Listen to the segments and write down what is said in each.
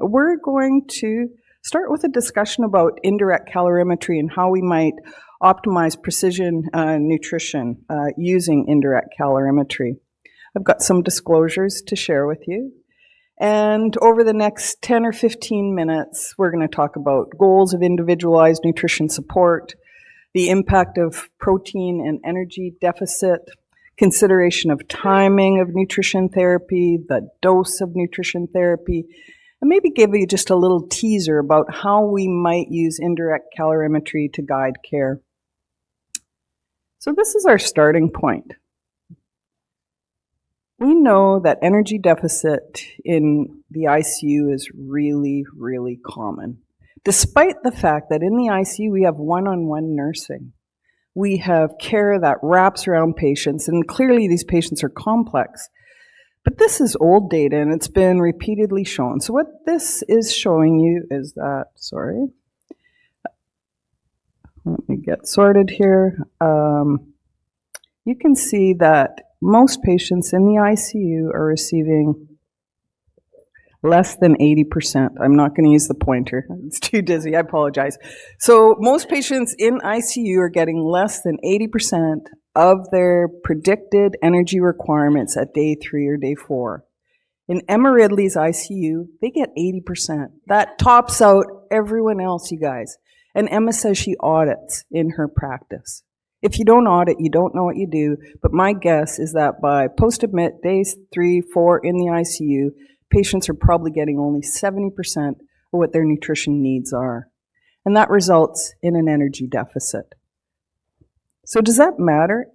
We're going to start with a discussion about indirect calorimetry and how we might optimize precision nutrition using indirect calorimetry. I've got some disclosures to share with you. And over the next 10 or 15 minutes, we're going to talk about goals of individualized nutrition support, the impact of protein and energy deficit, consideration of timing of nutrition therapy, the dose of nutrition therapy, and maybe give you just a little teaser about how we might use indirect calorimetry to guide care. So this is our starting point. We know that energy deficit in the ICU is really, really common, despite the fact that in the ICU we have one-on-one nursing. We have care that wraps around patients, and clearly these patients are complex. But this is old data, and it's been repeatedly shown. So what this is showing you is that, let me get sorted here. You can see that most patients in the ICU are receiving less than 80%. I'm not going to use the pointer. It's too dizzy. I apologize. So most patients in ICU are getting less than 80% of their predicted energy requirements at day 3 or day 4. In Emma Ridley's ICU, they get 80%. That tops out everyone else, you guys. And Emma says she audits in her practice. If you don't audit, you don't know what you do. But my guess is that by post-admit, days 3, 4 in the ICU, patients are probably getting only 70% of what their nutrition needs are. And that results in an energy deficit. So does that matter?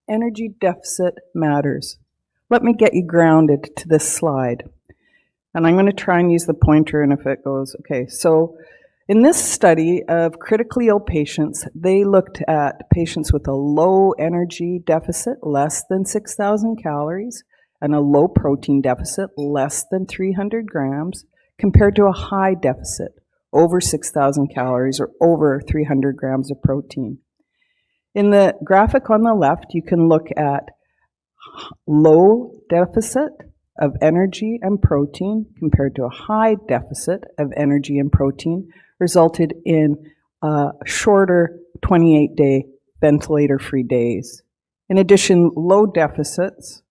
Energy deficit matters. Let me get you grounded to this slide. And I'm going to try and use the pointer, and if it goes, okay. So in this study of critically ill patients, they looked at patients with a low energy deficit, less than 6,000 calories, and a low protein deficit, less than 300 grams, compared to a high deficit, over 6,000 calories or over 300 grams of protein. In the graphic on the left, you can look at low deficit of energy and protein compared to a high deficit of energy and protein, resulted in shorter 28-day ventilator-free days. In addition, low deficits,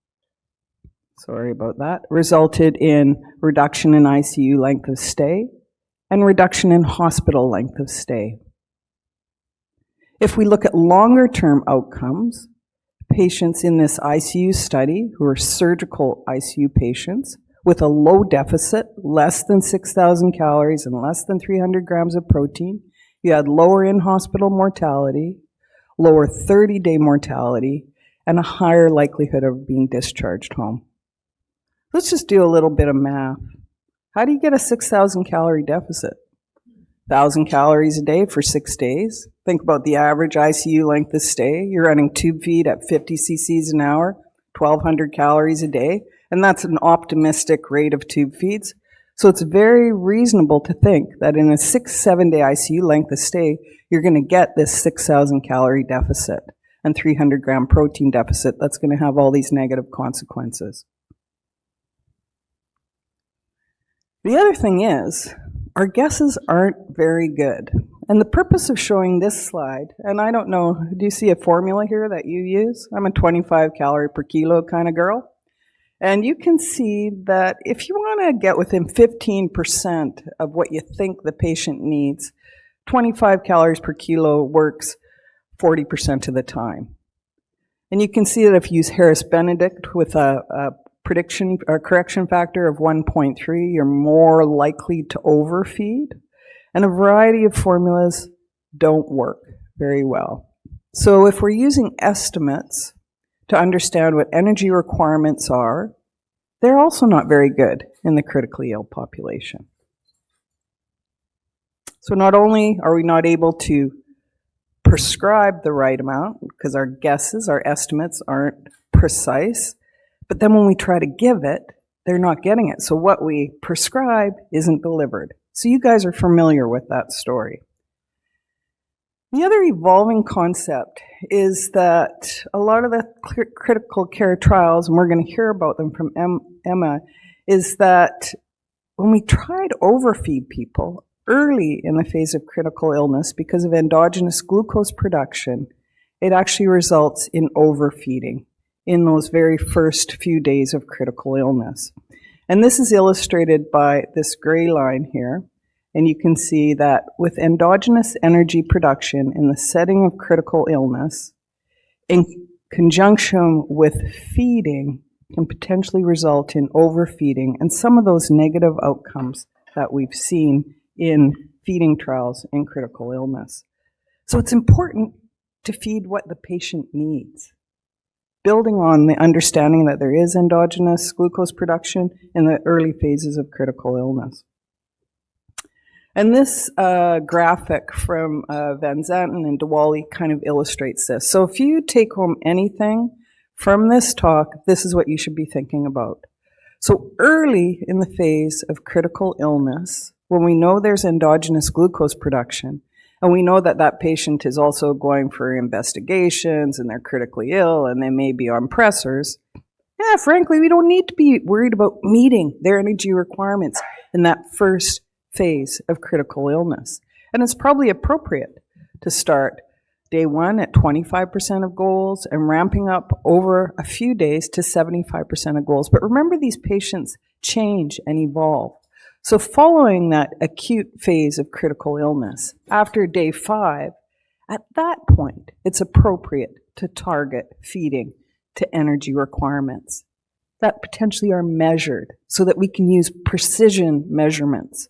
sorry about that, resulted in reduction in ICU length of stay and reduction in hospital length of stay. If we look at longer-term outcomes, patients in this ICU study, who are surgical ICU patients, with a low deficit, less than 6,000 calories and less than 300 grams of protein, you had lower in-hospital mortality, lower 30-day mortality, and a higher likelihood of being discharged home. Let's just do a little bit of math. How do you get a 6,000 calorie deficit? 1,000 calories a day for 6 days. Think about the average ICU length of stay. You're running tube feed at 50 cc's an hour, 1,200 calories a day, and that's an optimistic rate of tube feeds. So it's very reasonable to think that in a 6-7 day ICU length of stay, you're going to get this 6,000 calorie deficit and 300 gram protein deficit that's going to have all these negative consequences. The other thing is, our guesses aren't very good. And the purpose of showing this slide, and I don't know, do you see a formula here that you use? I'm a 25 calorie per kilo kind of girl. And you can see that if you want to get within 15% of what you think the patient needs, 25 calories per kilo works 40% of the time. And you can see that if you use Harris-Benedict with a prediction or correction factor of 1.3, you're more likely to overfeed. And a variety of formulas don't work very well. So if we're using estimates to understand what energy requirements are, they're also not very good in the critically ill population. So not only are we not able to prescribe the right amount, because our guesses, our estimates aren't precise, but then when we try to give it, they're not getting it. So what we prescribe isn't delivered. So you guys are familiar with that story. The other evolving concept is that a lot of the critical care trials, and we're going to hear about them from Emma, is that when we try to overfeed people early in the phase of critical illness because of endogenous glucose production, it actually results in overfeeding in those very first few days of critical illness. And this is illustrated by this gray line here. And you can see that with endogenous energy production in the setting of critical illness, in conjunction with feeding, can potentially result in overfeeding and some of those negative outcomes that we've seen in feeding trials in critical illness. So it's important to feed what the patient needs, building on the understanding that there is endogenous glucose production in the early phases of critical illness. And this graphic from Van Zanten and Diwali kind of illustrates this. So if you take home anything from this talk, this is what you should be thinking about. So early in the phase of critical illness, when we know there's endogenous glucose production, and we know that that patient is also going for investigations and they're critically ill and they may be on pressors, frankly, we don't need to be worried about meeting their energy requirements in that first phase of critical illness. And it's probably appropriate to start day one at 25% of goals and ramping up over a few days to 75% of goals. But remember, these patients change and evolve. So following that acute phase of critical illness, after day 5, at that point, it's appropriate to target feeding to energy requirements that potentially are measured so that we can use precision measurements.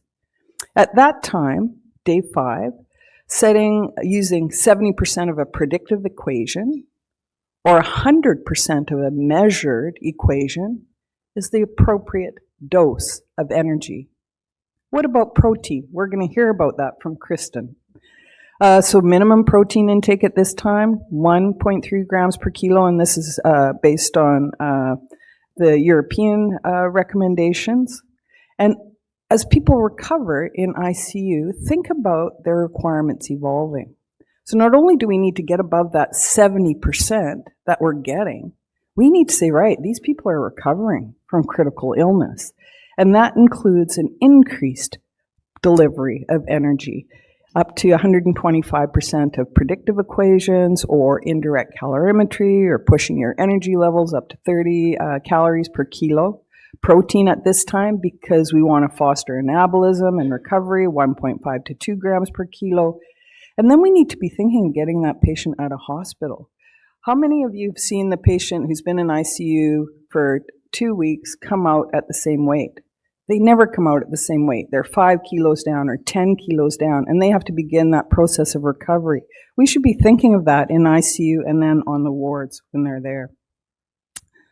At that time, day 5, using 70% of a predictive equation or 100% of a measured equation is the appropriate dose of energy. What about protein? We're going to hear about that from Kristen. So minimum protein intake at this time, 1.3 grams per kilo, and this is based on the European recommendations. And as people recover in ICU, think about their requirements evolving. So not only do we need to get above that 70% that we're getting, we need to say, right, these people are recovering from critical illness. And that includes an increased delivery of energy, up to 125% of predictive equations or indirect calorimetry, or pushing your energy levels up to 30 calories per kilo. Protein at this time, because we want to foster anabolism and recovery, 1.5 to 2 grams per kilo. And then we need to be thinking of getting that patient out of hospital. How many of you have seen the patient who's been in ICU for 2 weeks come out at the same weight? They never come out at the same weight. They're 5 kilos down or 10 kilos down, and they have to begin that process of recovery. We should be thinking of that in ICU and then on the wards when they're there.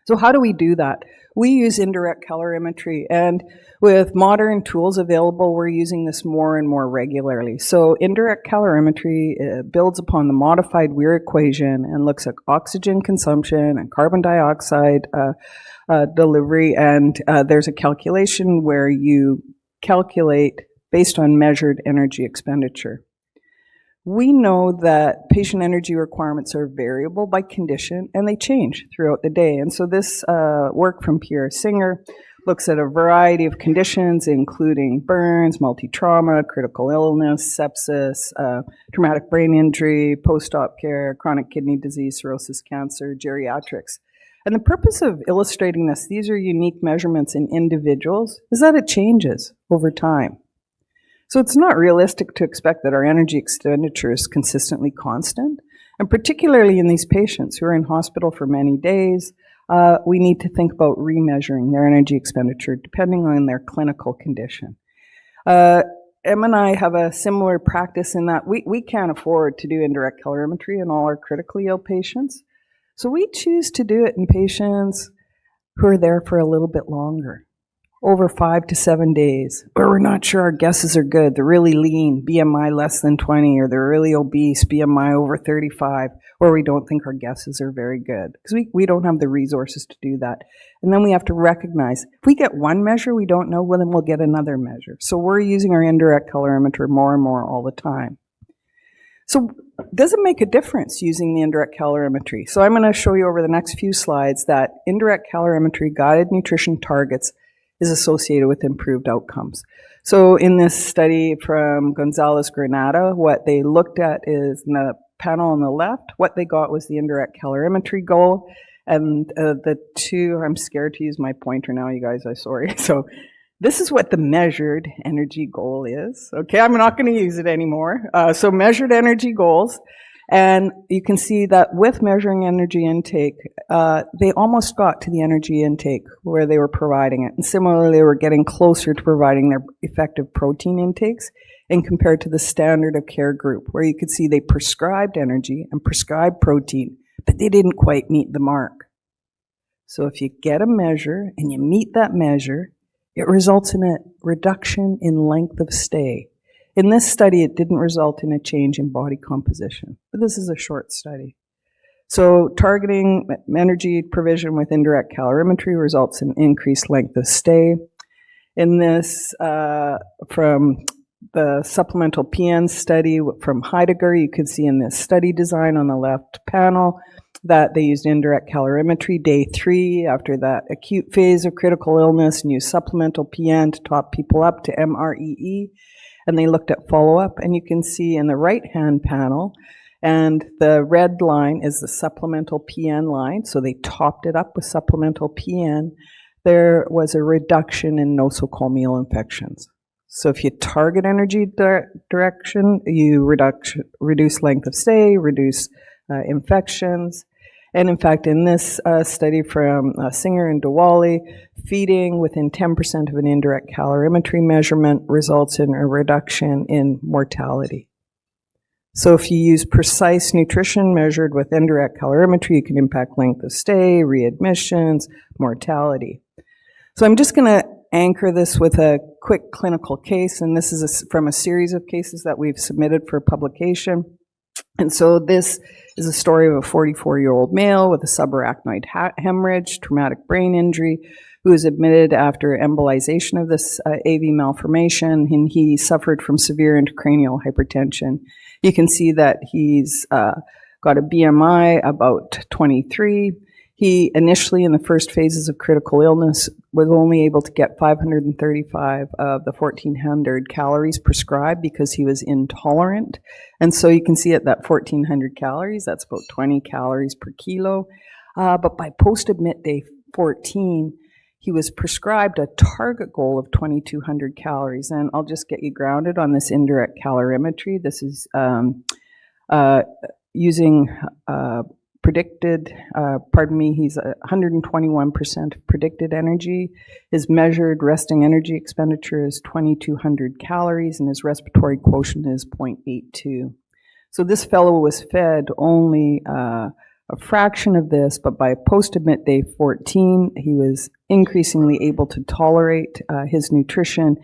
So how do we do that? We use indirect calorimetry, and with modern tools available, we're using this more and more regularly. So indirect calorimetry builds upon the modified Weir equation and looks at oxygen consumption and carbon dioxide delivery, and there's a calculation where you calculate based on measured energy expenditure. We know that patient energy requirements are variable by condition, and they change throughout the day. And so this work from Pierre Singer looks at a variety of conditions, including burns, multi-trauma, critical illness, sepsis, traumatic brain injury, post-op care, chronic kidney disease, cirrhosis, cancer, geriatrics. And the purpose of illustrating this, these are unique measurements in individuals, is that it changes over time. So it's not realistic to expect that our energy expenditure is consistently constant. And particularly in these patients who are in hospital for many days, we need to think about remeasuring their energy expenditure depending on their clinical condition. Em and I have a similar practice in that we can't afford to do indirect calorimetry in all our critically ill patients. So we choose to do it in patients who are there for a little bit longer, over 5 to 7 days, where we're not sure our guesses are good. They're really lean, BMI less than 20, or they're really obese, BMI over 35, or we don't think our guesses are very good, because we don't have the resources to do that. And then we have to recognize, if we get one measure we don't know, well, then we'll get another measure. So we're using our indirect calorimeter more and more all the time. So does it make a difference using the indirect calorimetry? So I'm going to show you over the next few slides that indirect calorimetry guided nutrition targets is associated with improved outcomes. So in this study from Gonzalez-Granada, what they looked at is in the panel on the left, what they got was the indirect calorimetry goal, and the two, I'm scared to use my pointer now, you guys, I'm sorry. So this is what the measured energy goal is. Okay, I'm not going to use it anymore. So measured energy goals. And you can see that with measuring energy intake, they almost got to the energy intake where they were providing it. And similarly, they were getting closer to providing their effective protein intakes and compared to the standard of care group, where you could see they prescribed energy and prescribed protein, but they didn't quite meet the mark. So if you get a measure and you meet that measure, it results in a reduction in length of stay. In this study, it didn't result in a change in body composition, but this is a short study. So targeting energy provision with indirect calorimetry results in increased length of stay. In this, from the supplemental PN study from Heidegger, you can see in this study design on the left panel that they used indirect calorimetry day 3 after that acute phase of critical illness and used supplemental PN to top people up to MREE. And they looked at follow-up, and you can see in the right-hand panel, and the red line is the supplemental PN line, so they topped it up with supplemental PN. There was a reduction in nosocomial infections. So if you target energy direction, you reduce length of stay, reduce infections. And in fact, in this study from Singer and Diwali, feeding within 10% of an indirect calorimetry measurement results in a reduction in mortality. So if you use precise nutrition measured with indirect calorimetry, you can impact length of stay, readmissions, mortality. So I'm just going to anchor this with a quick clinical case, and this is from a series of cases that we've submitted for publication. And so this is a story of a 44-year-old male with a subarachnoid hemorrhage, traumatic brain injury, who was admitted after embolization of this AV malformation, and he suffered from severe intracranial hypertension. You can see that he's got a BMI about 23. He initially, in the first phases of critical illness, was only able to get 535 of the 1,400 calories prescribed because he was intolerant. And so you can see at that 1,400 calories, that's about 20 calories per kilo. But by post-admit day 14, he was prescribed a target goal of 2,200 calories. And I'll just get you grounded on this indirect calorimetry. This is using predicted, he's 121% predicted energy. His measured resting energy expenditure is 2,200 calories, and his respiratory quotient is 0.82. So this fellow was fed only a fraction of this, but by post-admit day 14, he was increasingly able to tolerate his nutrition,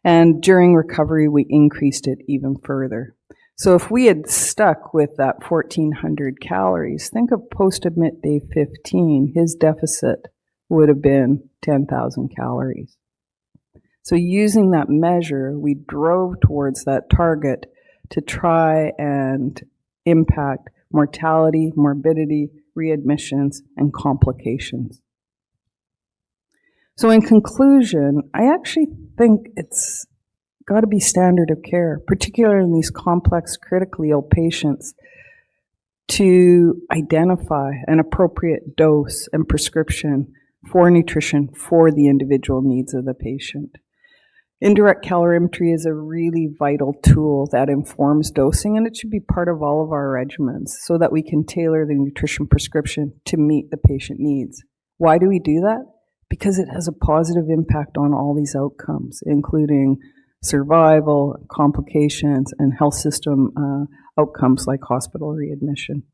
and during recovery, we increased it even further. So if we had stuck with that 1,400 calories, think of post-admit day 15, his deficit would have been 10,000 calories. So using that measure, we drove towards that target to try and impact mortality, morbidity, readmissions, and complications. So in conclusion, I actually think it's got to be standard of care, particularly in these complex, critically ill patients, to identify an appropriate dose and prescription for nutrition for the individual needs of the patient. Indirect calorimetry is a really vital tool that informs dosing, and it should be part of all of our regimens so that we can tailor the nutrition prescription to meet the patient needs. Why do we do that? Because it has a positive impact on all these outcomes, including survival, complications, and health system outcomes like hospital readmission.